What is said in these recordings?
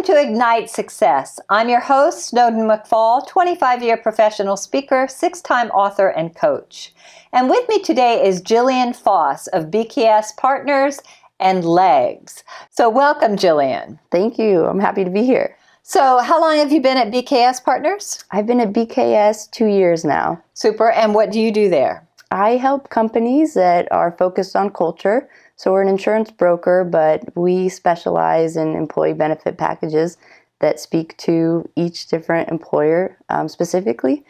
Welcome to Ignite Success. I'm your host, Snowden McFall, 25-year professional speaker, 6-time author, and coach. And with me today is Jillian Foss of BKS Partners and Legs. So welcome, Jillian. Thank you. I'm happy to be here. So how long have you been at BKS Partners? I've been at BKS 2 years now. Super. And what do you do there? I help companies that are focused on culture. So we're an insurance broker, but we specialize in employee benefit packages that speak to each different employer specifically.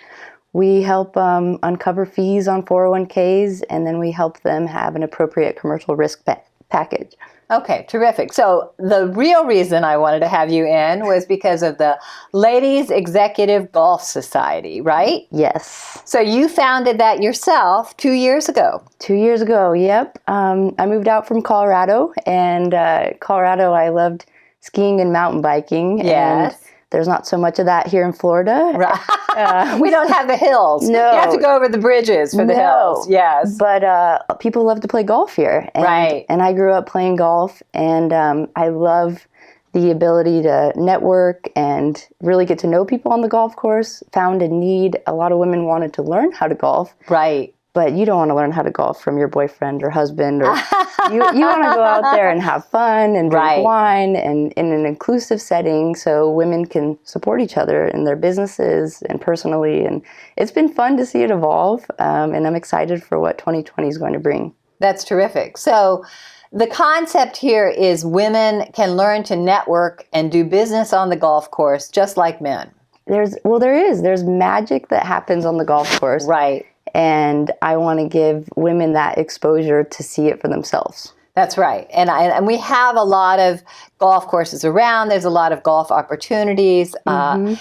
We help uncover fees on 401ks, and then we help them have an appropriate commercial risk package. Okay, terrific. So the real reason I wanted to have you in was because of the Ladies Executive Golf Society, right? Yes. So you founded that yourself 2 years ago. 2 years ago, yep. I moved out from Colorado, and Colorado, I loved skiing and mountain biking. Yes. And there's not so much of that here in Florida. Right. We don't have the hills. No. You have to go over the bridges for the hills. Yes. But people love to play golf here. And, right. And I grew up playing golf, and I love the ability to network and really get to know people on the golf course. Found a need. A lot of women wanted to learn how to golf. Right. But you don't want to learn how to golf from your boyfriend or husband. Or you want to go out there and have fun and drink wine and in an inclusive setting so women can support each other in their businesses and personally. And it's been fun to see it evolve, and I'm excited for what 2020 is going to bring. That's terrific. So the concept here is women can learn to network and do business on the golf course just like men. There's magic that happens on the golf course. Right. And I want to give women that exposure to see it for themselves. That's right. And we have a lot of golf courses around. There's a lot of golf opportunities. But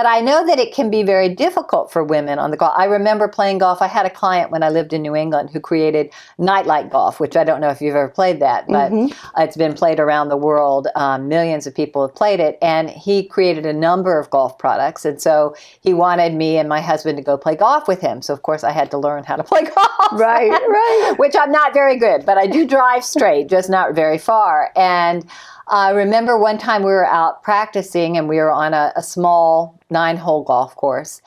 I know that it can be very difficult for women on the golf. I remember playing golf. I had a client when I lived in New England who created nightlight golf, which I don't know if you've ever played that, but it's been played around the world. Millions of people have played it. And he created a number of golf products. And so he wanted me and my husband to go play golf with him. So, of course, I had to learn how to play golf. Right. Which I'm not very good, but I do drive straight, just not very far. And I remember one time we were out practicing and we were on a small 9-hole golf course,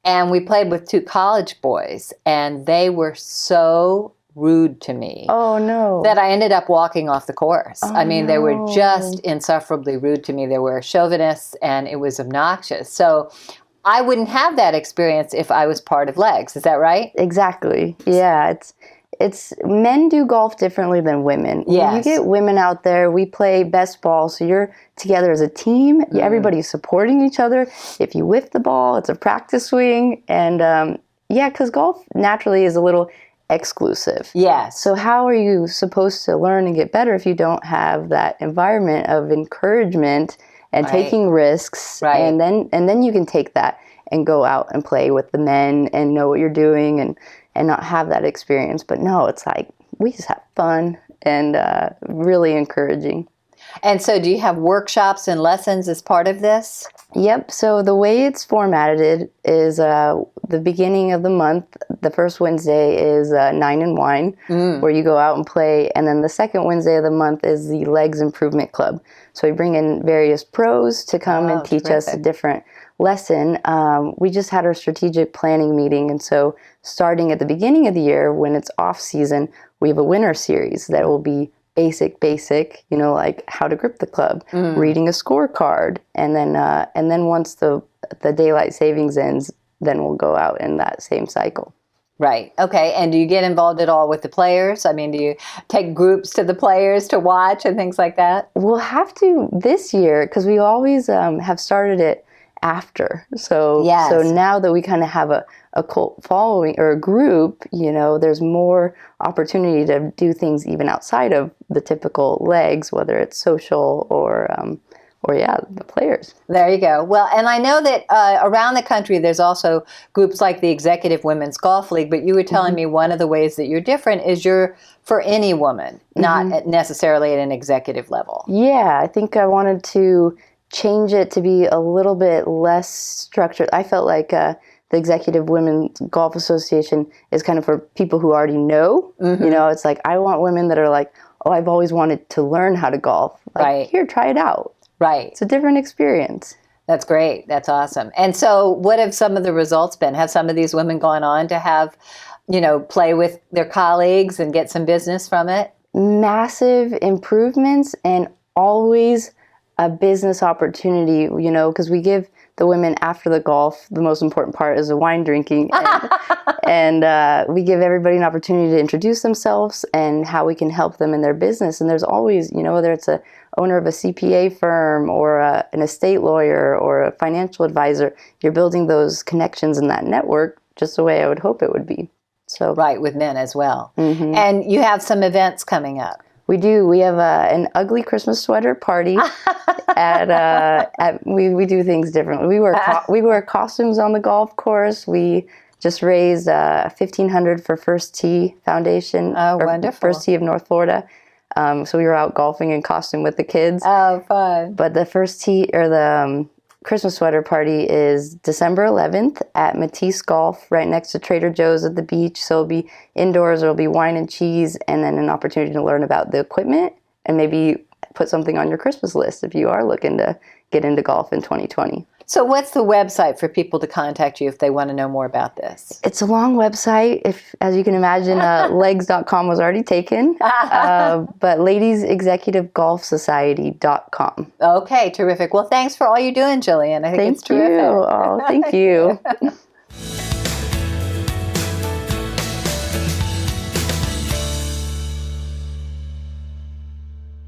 and we played with 2 college boys, and they were so rude to me. Oh, no. That I ended up walking off the course. Oh, I mean, they were just insufferably rude to me. They were chauvinists, and it was obnoxious. So I wouldn't have that experience if I was part of Legs. Is that right? Exactly. Yeah, it's men do golf differently than women. Yes. When you get women out there, we play best ball, so you're together as a team. Everybody's supporting each other. If you whiff the ball, it's a practice swing. And because golf naturally is a little exclusive. Yes. So how are you supposed to learn and get better if you don't have that environment of encouragement and taking risks? Right. And then you can take that and go out and play with the men and know what you're doing and not have that experience. But no, it's like we just have fun and really encouraging. And so do you have workshops and lessons as part of this? Yep. So the way it's formatted is the beginning of the month. The first Wednesday is Nine and Wine, where you go out and play. And then the second Wednesday of the month is the Legs Improvement Club. So we bring in various pros to come and teach us a different lesson. We just had our strategic planning meeting. And so starting at the beginning of the year, when it's off season, we have a winter series that will be basic, like how to grip the club, reading a scorecard. And then once the daylight savings ends, then we'll go out in that same cycle. Right. Okay. And do you get involved at all with the players? I mean, do you take groups to the players to watch and things like that? We'll have to this year because we always have started it after. So now that we kind of have a cult following or a group, there's more opportunity to do things even outside of the typical Legs, whether it's social or the players. There you go. Well, and I know that around the country, there's also groups like the Executive Women's Golf League, but you were telling me one of the ways that you're different is you're for any woman, not necessarily at an executive level. Yeah, I think I wanted to change it to be a little bit less structured. I felt like the Executive Women's Golf Association is kind of for people who already know. It's like, I want women that are like, oh, I've always wanted to learn how to golf. Like, here, try it out. Right. It's a different experience. That's great. That's awesome. And so what have some of the results been? Have some of these women gone on to have, play with their colleagues and get some business from it? Massive improvements, and always a business opportunity, because we give the women after the golf, the most important part is the wine drinking. And we give everybody an opportunity to introduce themselves and how we can help them in their business. And there's always, whether it's a owner of a CPA firm or an estate lawyer or a financial advisor, you're building those connections in that network just the way I would hope it would be. So right, with men as well. Mm-hmm. And you have some events coming up. We do. We have an ugly Christmas sweater party. We do things differently. We wear costumes on the golf course. We just raised $1,500 for First Tee Foundation. Oh, wonderful! First Tee of North Florida. So we were out golfing in costume with the kids. Oh, fun! But the First Tee or the Christmas sweater party is December 11th at Matisse Golf, right next to Trader Joe's at the beach. So it'll be indoors, there'll be wine and cheese, and then an opportunity to learn about the equipment and maybe put something on your Christmas list if you are looking to get into golf in 2020. So what's the website for people to contact you if they want to know more about this? It's a long website. As you can imagine, legs.com was already taken, but ladiesexecutivegolfsociety.com. Okay, terrific. Well, thanks for all you're doing, Jillian. I think it's terrific. Thank you. Oh, thank you.